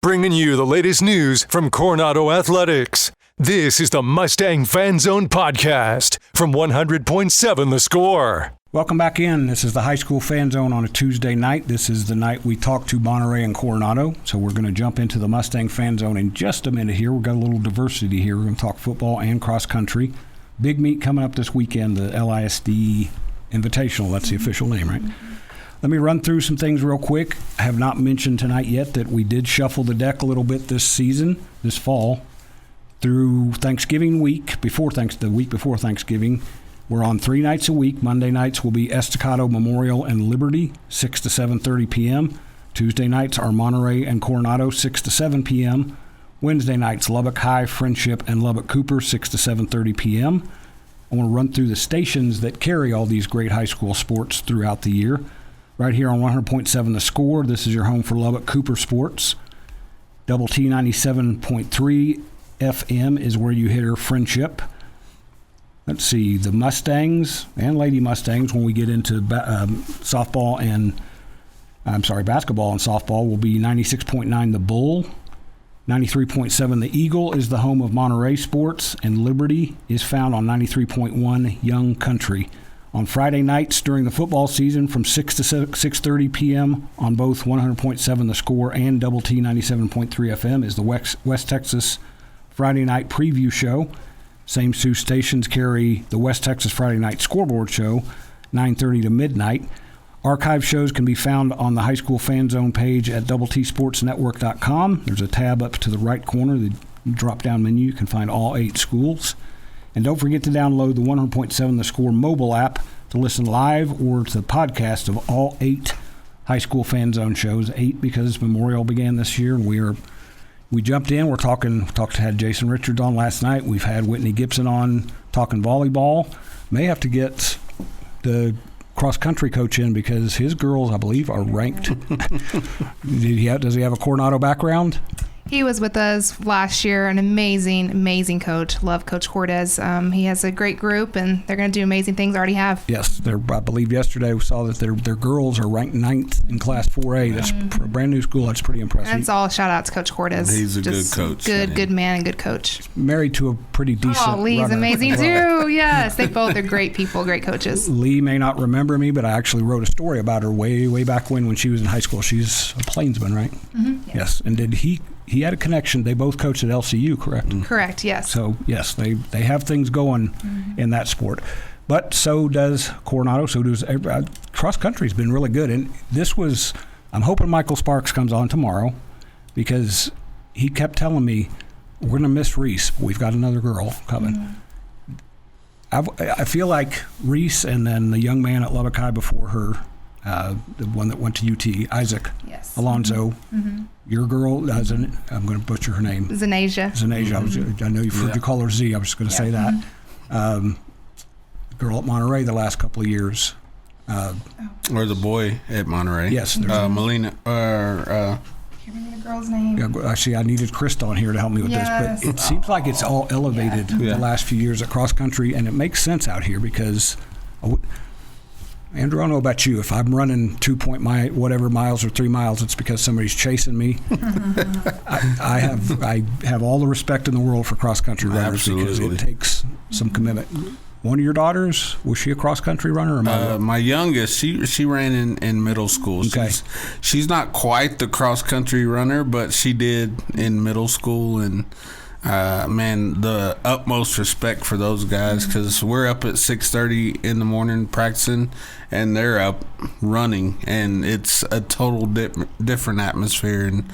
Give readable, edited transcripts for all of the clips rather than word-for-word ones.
bringing you the latest news from Coronado Athletics. This is the Mustang Fan Zone podcast from 100.7 The Score. Welcome back in. This is the High School Fan Zone on a Tuesday night. This is the night we talk to Monterey and Coronado. So we're going to jump into the Mustang Fan Zone in just a minute here. We've got a little diversity here. We're going to talk football and cross country. Big meet coming up this weekend, the LISD Invitational. That's the official name, right? Let me run through some things real quick. I have not mentioned tonight yet that we did shuffle the deck a little bit this season, this fall, through Thanksgiving week, the week before Thanksgiving. We're on 3 nights a week. Monday nights will be Estacado, Memorial, and Liberty, 6 to 7:30 p.m. Tuesday nights are Monterey and Coronado, 6 to 7 p.m. Wednesday nights, Lubbock High, Friendship, and Lubbock Cooper, 6 to 7:30 p.m. I want to run through the stations that carry all these great high school sports throughout the year. Right here on 100.7 The Score, this is your home for Lubbock Cooper sports. Double T 97.3 FM is where you hear Friendship. Let's see, the Mustangs and Lady Mustangs, when we get into basketball and softball, will be 96.9 The Bull. 93.7 The Eagle is the home of Monterey sports, and Liberty is found on 93.1 Young Country. On Friday nights during the football season from 6 to 6:30 p.m. on both 100.7 The Score and Double T 97.3 FM is the West Texas Friday Night Preview Show. Same two stations carry the West Texas Friday Night Scoreboard Show, 9:30 to midnight. Archive shows can be found on the High School Fan Zone page at doubleTsportsnetwork.com. There's a tab up to the right corner, the drop-down menu. You can find all 8 schools. And don't forget to download the 100.7 The Score mobile app to listen live or to the podcast of all 8 High School Fan Zone shows. 8 because Memorial began this year, and we jumped in. Had Jason Richards on last night. We've had Whitney Gibson on talking volleyball. May have to get the cross-country coach in because his girls, I believe, are ranked. Does he have a Coronado background? He was with us last year, an amazing coach. Love Coach Cortez. He has a great group, and they're going to do amazing things. Already have. Yes, I believe yesterday we saw that their girls are ranked 9th in Class 4A. That's a brand new school. That's pretty impressive. That's all shout out to Coach Cortez. He's a good coach. Good man and good coach. Married to a pretty decent Lee's runner. amazing too. Yes, they both are great people, great coaches. Lee may not remember me, but I actually wrote a story about her way back when she was in high school. She's a Plainsman, right? Mm-hmm. Yes. And did he had a connection. They both coached at LCU, correct? Mm-hmm. Correct, yes. So, yes, they have things going in that sport. But so does Coronado, so does cross-country's been really good. And I'm hoping Michael Sparks comes on tomorrow because he kept telling me, we're going to miss Reese, but we've got another girl coming. Mm-hmm. I feel like Reese and then the young man at Lubbock High before her, the one that went to UT, Isaac Alonso. Mm-hmm. Your girl, I'm going to butcher her name. Zanasia. Mm-hmm. I know you've heard you call her Z. I was just going to say that. Mm-hmm. Girl at Monterey the last couple of years. Or the boy at Monterey. Yes. Melina. Can't remember the girl's name. Yeah, actually, I needed Krista on here to help me with this, but it seems like it's all elevated the last few years at cross country, and it makes sense out here because. Andrew, I don't know about you. If I'm running 2 miles or 3 miles, it's because somebody's chasing me. I have all the respect in the world for cross-country runners because it takes some commitment. One of your daughters, was she a cross-country runner? Or my youngest, she ran in middle school. Okay. She's not quite the cross-country runner, but she did in middle school. And, man, the utmost respect for those guys because we're up at 6:30 in the morning practicing, and they're up running, and it's a total different atmosphere. And,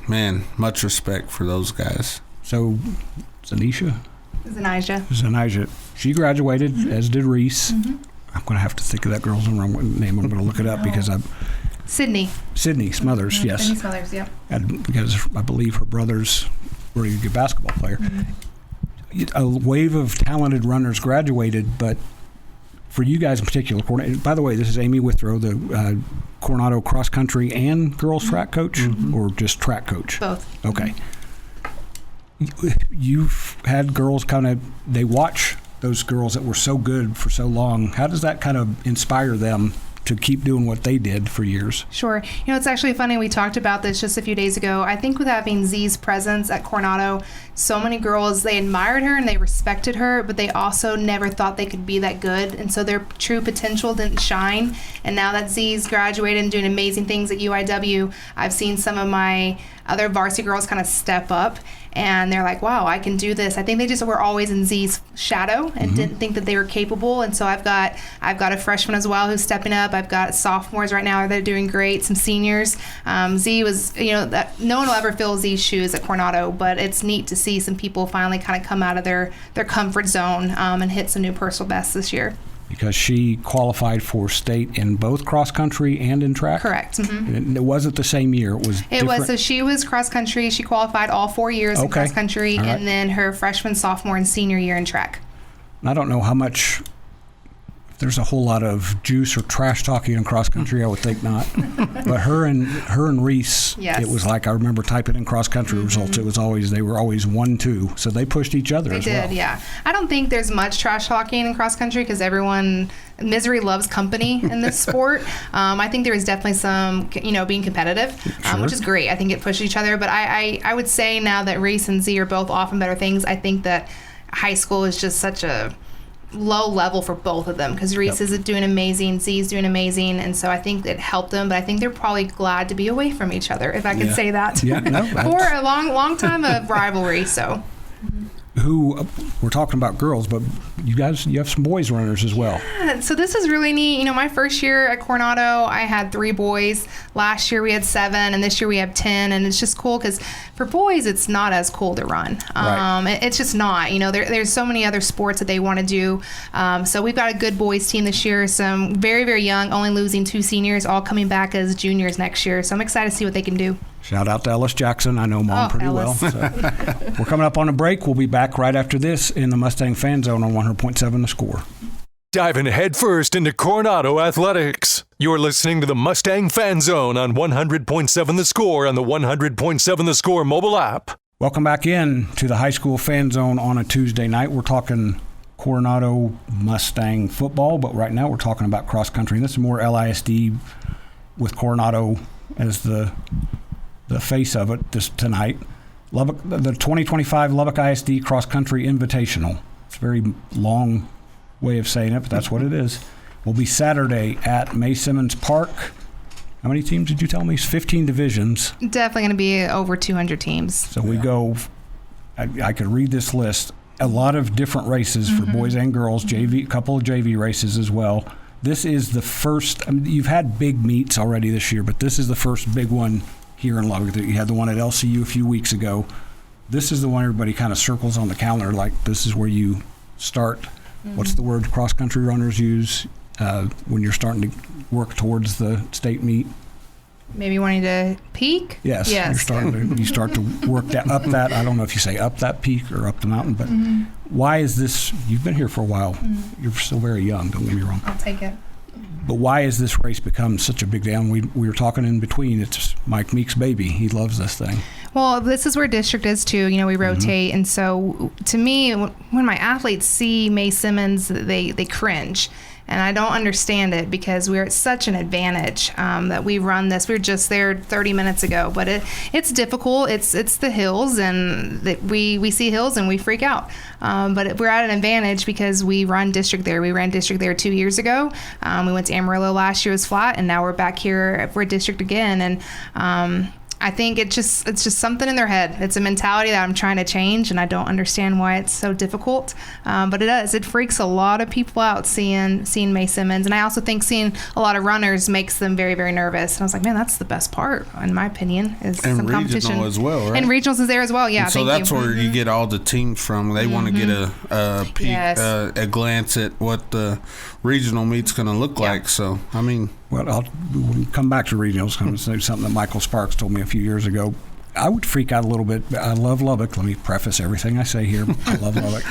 man, much respect for those guys. So, Zanisia, she graduated, as did Reese. Mm-hmm. I'm going to have to think of that girl's name. I'm going to look it up because Sydney Smothers, yes. Sydney Smothers, yep. And because I believe her brother's a really good basketball player. Mm-hmm. A wave of talented runners graduated, but for you guys in particular, by the way, this is Amy Withrow, the Coronado cross country and girls track coach, or just track coach? Both. Okay. You've had girls they watch those girls that were so good for so long. How does that kind of inspire them to keep doing what they did for years. Sure. It's actually funny. We talked about this just a few days ago. I think with having Z's presence at Coronado, so many girls, they admired her and they respected her, but they also never thought they could be that good. And so their true potential didn't shine. And now that Z's graduated and doing amazing things at UIW, I've seen some of my other varsity girls kind of step up. And they're like, wow, I can do this. I think they just were always in Z's shadow and didn't think that they were capable. And so I've got a freshman as well who's stepping up. I've got sophomores right now that are doing great, some seniors. Z was, that no one will ever fill Z's shoes at Coronado, but it's neat to see some people finally kind of come out of their comfort zone and hit some new personal bests this year. Because she qualified for state in both cross country and in track? Correct. It wasn't the same year. It was. So she was cross country. She qualified all 4 years in cross country, right. And then her freshman, sophomore, and senior year in track. I don't know how much. There's a whole lot of juice or trash talking in cross country. I would think not. But her and Reese, yes. It was like I remember typing in cross country results. It was they were always 1-2. So they pushed each other as well. They did, yeah. I don't think there's much trash talking in cross country because misery loves company in this sport. I think there is definitely some, being competitive, sure. Which is great. I think it pushed each other. But I would say now that Reese and Z are both off in better things, I think that high school is just such a low level for both of them because Reese is doing amazing, Z's doing amazing, and so I think it helped them, but I think they're probably glad to be away from each other, if I can say that. Yeah, no, for a long time of rivalry, so. Who we're talking about girls, but you have some boys runners as well. Yeah, so this is really neat. My first year at Coronado, I had 3 boys. Last year we had 7, and this year we have 10. And it's just cool because for boys, it's not as cool to run. Right. It's just not. There's so many other sports that they want to do. So we've got a good boys team this year. Some very, very young, only losing 2 seniors, all coming back as juniors next year. So I'm excited to see what they can do. Shout out to Ellis Jackson. I know Mom pretty Ellis. well. So. We're coming up on a break. We'll be back right after this in the Mustang Fan Zone on 100.7 The Score. Diving headfirst into Coronado athletics. You're listening to the Mustang Fan Zone on 100.7 The Score on the 100.7 The Score mobile app. Welcome back in to the High School Fan Zone on a Tuesday night. We're talking Coronado Mustang football, but right now we're talking about cross country. And this is more LISD with Coronado as the face of it tonight. Lubbock, the 2025 Lubbock ISD Cross Country Invitational. It's a very long way of saying it, but that's what it is. Will be Saturday at May Simmons Park. How many teams did you tell me? 15 divisions. Definitely going to be over 200 teams. So we go, I could read this list, a lot of different races for boys and girls, JV, a couple of JV races as well. This is the first, you've had big meets already this year, but this is the first big one here in Lubbock. You had the one at LCU a few weeks ago. This is the one everybody kind of circles on the calendar, like this is where you start. What's the word cross-country runners use when you're starting to work towards the state meet? Maybe wanting to peak? Yes. You start to work up that, I don't know if you say up that peak or up the mountain, but why is this, you've been here for a while. You're still very young, don't get me wrong. I'll take it. But why has this race become such a big deal? We were talking in between. It's Mike Meek's baby. He loves this thing. Well, this is where district is too. We rotate, and so to me, when my athletes see May Simmons, they cringe. And I don't understand it because we're at such an advantage that we run this. We were just there 30 minutes ago, but it's difficult. It's the hills, and we see hills and we freak out. But we're at an advantage because we run district there. We ran district there 2 years ago. We went to Amarillo last year, it was flat, and now we're back here for district again. And I think it's just something in their head. It's a mentality that I'm trying to change, and I don't understand why it's so difficult. But it does. It freaks a lot of people out seeing May Simmons. And I also think seeing a lot of runners makes them very, very nervous. And I was like, man, that's the best part, in my opinion, is and some competition. And regional as well, right? And regionals is there as well, yeah. And so that's where you get all the teams from. They want to get a peek, a glance at what the regional meet's going to look like. So, I mean... Well, we'll come back to regionals. I'm going to say something that Michael Sparks told me a few years ago. I would freak out a little bit. I love Lubbock. Let me preface everything I say here. I love Lubbock.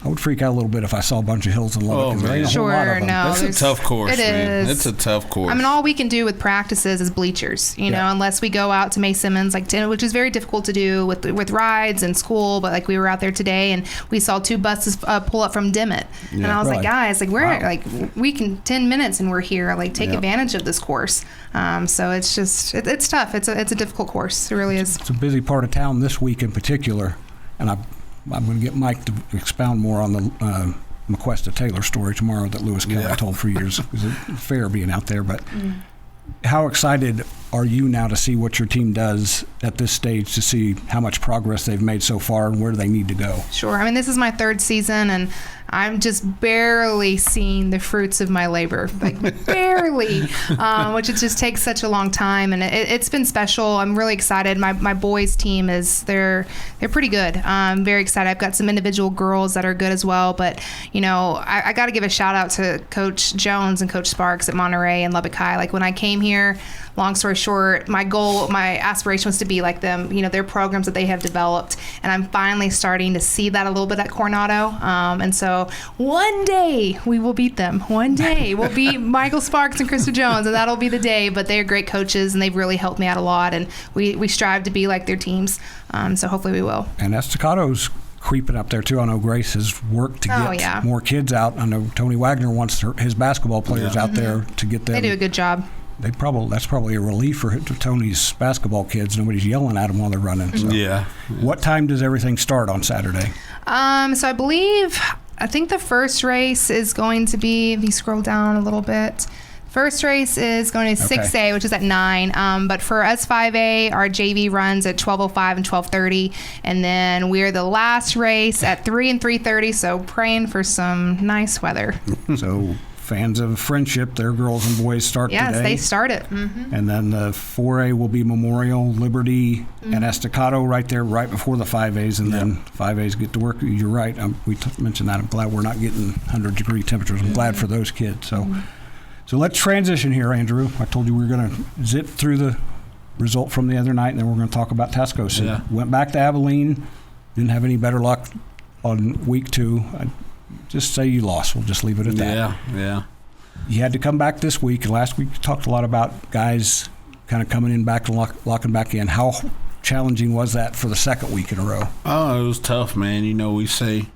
I would freak out a little bit if I saw a bunch of hills in Lubbock. There ain't a whole lot of them. No. It's a tough course, It man. is. It's a tough course. I mean, all we can do with practices is bleachers, you know, unless we go out to May Simmons, which is very difficult to do with rides and school. But like we were out there today and we saw 2 buses pull up from Dimmitt, and I was like, guys, like we can 10 minutes and we're here. Like take advantage of this course. So it's just it's tough. It's a difficult course. It really is. It's a busy part of town this week in particular, and I'm going to get Mike to expound more on the McQuesta Taylor story tomorrow that Lewis Kelly told for years. It was fair being out there, but how excited are you now to see what your team does at this stage, to see how much progress they've made so far and where they need to go? Sure. I mean, this is my 3rd season, and I'm just barely seeing the fruits of my labor, like barely, which it just takes such a long time. And it's been special. I'm really excited. My boys team they're pretty good. I'm very excited. I've got some individual girls that are good as well. But, you know, I got to give a shout out to Coach Jones and Coach Sparks at Monterey and Lubbock High. Like when I came here, long story short, my aspiration was to be like them, you know, their programs that they have developed. And I'm finally starting to see that a little bit at Coronado. And so one day we will beat them. One day we'll beat Michael Sparks and Krista Jones, and that'll be the day. But they're great coaches, and they've really helped me out a lot. And we strive to be like their teams. So hopefully we will. And Estacato's creeping up there too. I know Grace has worked to get more kids out. I know Tony Wagner wants his basketball players out there to get them. They do a good job. That's probably a relief for Tony's basketball kids. Nobody's yelling at them while they're running. So. Yeah. What time does everything start on Saturday? So I think the first race is going to be, if you scroll down a little bit, first race is going to 6A, which is at 9. But for us 5A, our JV runs at 12:05 and 12:30, and then we're the last race at 3 and 3:30. So praying for some nice weather. So fans of friendship, their girls and boys start today. Yes, they start it. Mm-hmm. And then the 4A will be Memorial, Liberty, and Estacado right there, right before the 5As, and then 5As get to work. You're right. We mentioned that. I'm glad we're not getting 100-degree temperatures. I'm glad for those kids. So let's transition here, Andrew. I told you we were going to zip through the result from the other night, and then we're going to talk about Tascosa. Yeah. Went back to Abilene. Didn't have any better luck on week 2. Just say you lost. We'll just leave it at that. Yeah. You had to come back this week, and last week you talked a lot about guys kind of coming in back and locking back in. How challenging was that for the 2nd week in a row? Oh, it was tough, man. You know, we say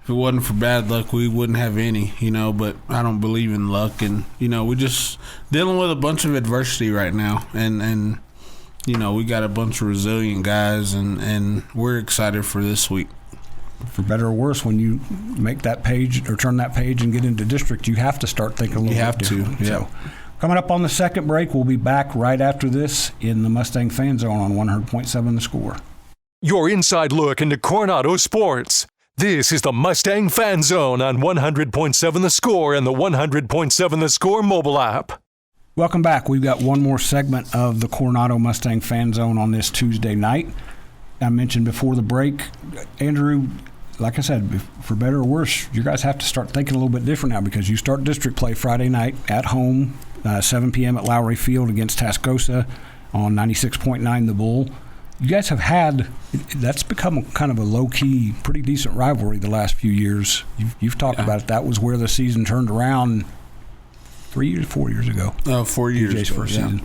if it wasn't for bad luck, we wouldn't have any, you know, but I don't believe in luck. And, you know, we're just dealing with a bunch of adversity right now. And you know, we got a bunch of resilient guys, and we're excited for this week. For better or worse, when you make that page or turn that page and get into district, you have to start thinking a little bit different. Yeah. So, coming up on the 2nd break, we'll be back right after this in the Mustang Fan Zone on 100.7 The Score. Your inside look into Coronado sports. This is the Mustang Fan Zone on 100.7 The Score and the 100.7 The Score mobile app. Welcome back. We've got one more segment of the Coronado Mustang Fan Zone on this Tuesday night. I mentioned before the break, Andrew, like I said, for better or worse, you guys have to start thinking a little bit different now because you start district play Friday night at home, 7 p.m. at Lowry Field against Tascosa on 96.9 The Bull. You guys have had, that's become kind of a low-key, pretty decent rivalry the last few years. You've talked about it. That was where the season turned around 4 years ago. 4 years DJ's ago, first season.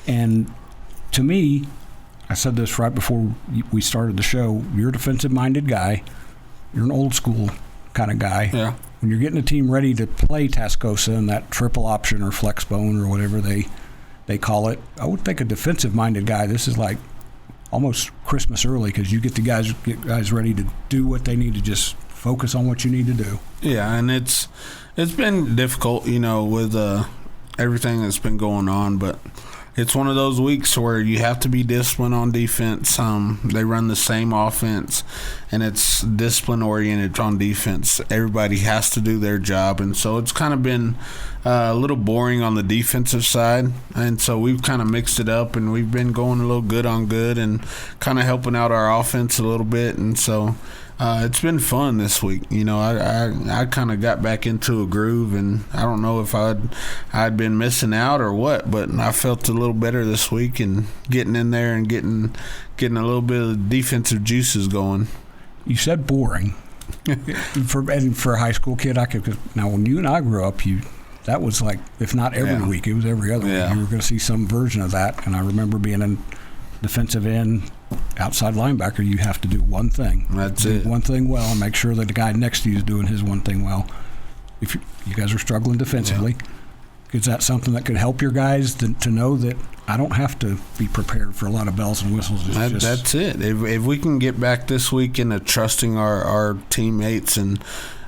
And to me, I said this right before we started the show, you're a defensive-minded guy. You're an old-school kind of guy. Yeah. When you're getting a team ready to play Tascosa in that triple option or flex bone or whatever they call it, I would think a defensive-minded guy, this is like almost Christmas early because you get guys ready to do what they need to just focus on what you need to do. Yeah, and it's been difficult, you know, with everything that's been going on, but it's one of those weeks where you have to be disciplined on defense. They run the same offense, and it's discipline-oriented on defense. Everybody has to do their job, and so it's kind of been a little boring on the defensive side. And so we've kind of mixed it up, and we've been going a little good on good and kind of helping out our offense a little bit. And so it's been fun this week. You know, I kind of got back into a groove, and I don't know if I'd been missing out or what, but I felt a little better this week and getting in there and getting a little bit of defensive juices going. You said boring. For a high school kid, now when you and I grew up, that was like, if not every week, it was every other week. You were going to see some version of that. And I remember being in defensive end, outside linebacker, you have to do one thing. That's do it. one thing well and make sure that the guy next to you is doing his one thing well. If you guys are struggling defensively, is that something that could help your guys to know that I don't have to be prepared for a lot of bells and whistles? That's it. If we can get back this week into trusting our teammates, and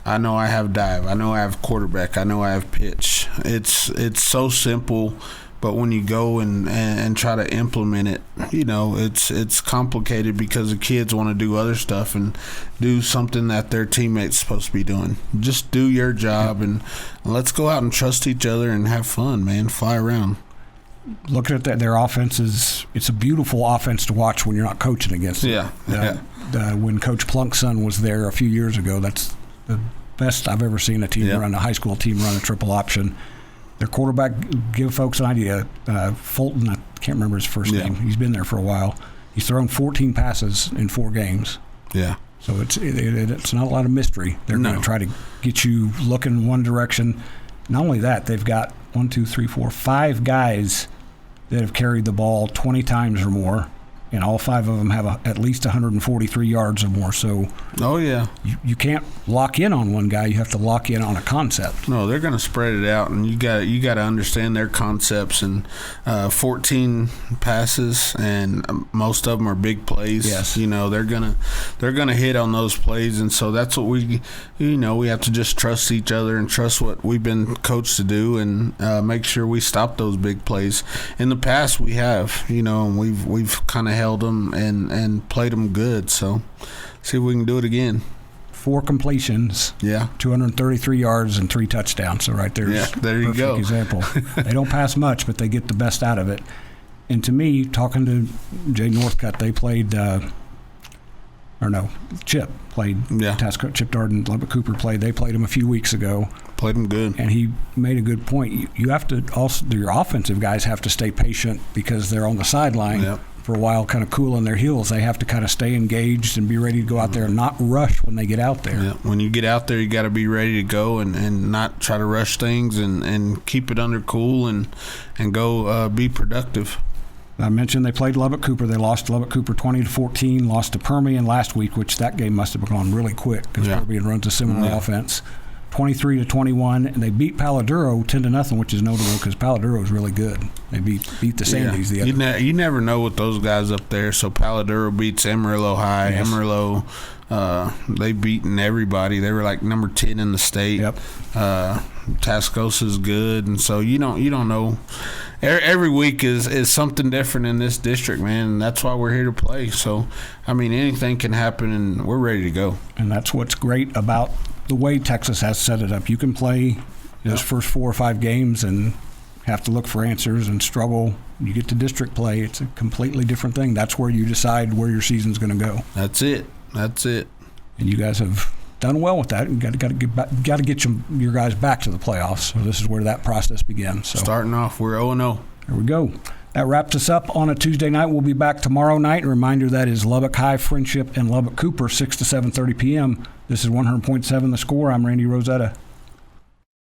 I know I have dive, I know I have quarterback, I know I have pitch. It's so simple, but when you go and try to implement it, it's complicated because the kids want to do other stuff and do something that their teammates supposed to be doing. Just do your job and let's go out and trust each other and have fun, man. Fly around. Looking at their offenses, it's a beautiful offense to watch when you're not coaching against them. When Coach Plunk's son was there a few years ago, that's the best I've ever seen a team run, a high school team run a triple option. Their quarterback, give folks an idea, Fulton, I can't remember his first name. He's been there for a while. He's thrown 14 passes in 4 games. Yeah. So it's not a lot of mystery. They're going to try to get you looking one direction. Not only that, they've got 5 guys that have carried the ball 20 times or more, and all 5 of them have at least 143 yards or more. So, you can't lock in on one guy. You have to lock in on a concept. No, they're going to spread it out, and you got to understand their concepts. And 14 passes, and most of them are big plays. Yes, they're gonna hit on those plays, and so that's what we have to just trust each other and trust what we've been coached to do, and make sure we stop those big plays. In the past, we have, and we've kind of held them and played them good. So see if we can do it again. 4 completions, 233 yards and 3 touchdowns. So right there's there you go. Example. They don't pass much, but they get the best out of it. And to me, talking to Jay Northcutt, they played Chip played Tascosa. Chip Darden, Lubbock Cooper played. They played him a few weeks ago. Played him good. And he made a good point. You have to also, your offensive guys have to stay patient because they're on the sideline for a while, kind of cooling their heels. They have to kind of stay engaged and be ready to go out there and not rush when they get out there. Yeah. When you get out there, you got to be ready to go and not try to rush things and keep it under cool and go be productive. I mentioned they played Lubbock Cooper. They lost to Lubbock Cooper 20-14, lost to Permian last week, which that game must have gone really quick because Permian runs a similar offense. 23-21, and they beat Paladuro 10-0, which is notable because Paladuro is really good. They beat the Sandys the other. You never know with those guys up there. So Paladuro beats Amarillo High. Yes. Amarillo, they've beaten everybody. They were like number 10 in the state. Yep. Tascosa's good, and so you don't know. Every week is something different in this district, man, and that's why we're here to play. So, I mean, anything can happen, and we're ready to go. And that's what's great about the way Texas has set it up. You can play those first 4 or 5 games and have to look for answers and struggle. You get to district play, it's a completely different thing. That's where you decide where your season's going to go. That's it. And you guys have done well with that. You got to get your guys back to the playoffs. So this is where that process begins. So starting off, we're 0-0. There we go. That wraps us up on a Tuesday night. We'll be back tomorrow night. A reminder, that is Lubbock High, Friendship, and Lubbock Cooper, 6 to 7:30 p.m. This is 100.7 The Score. I'm Randy Rosetta.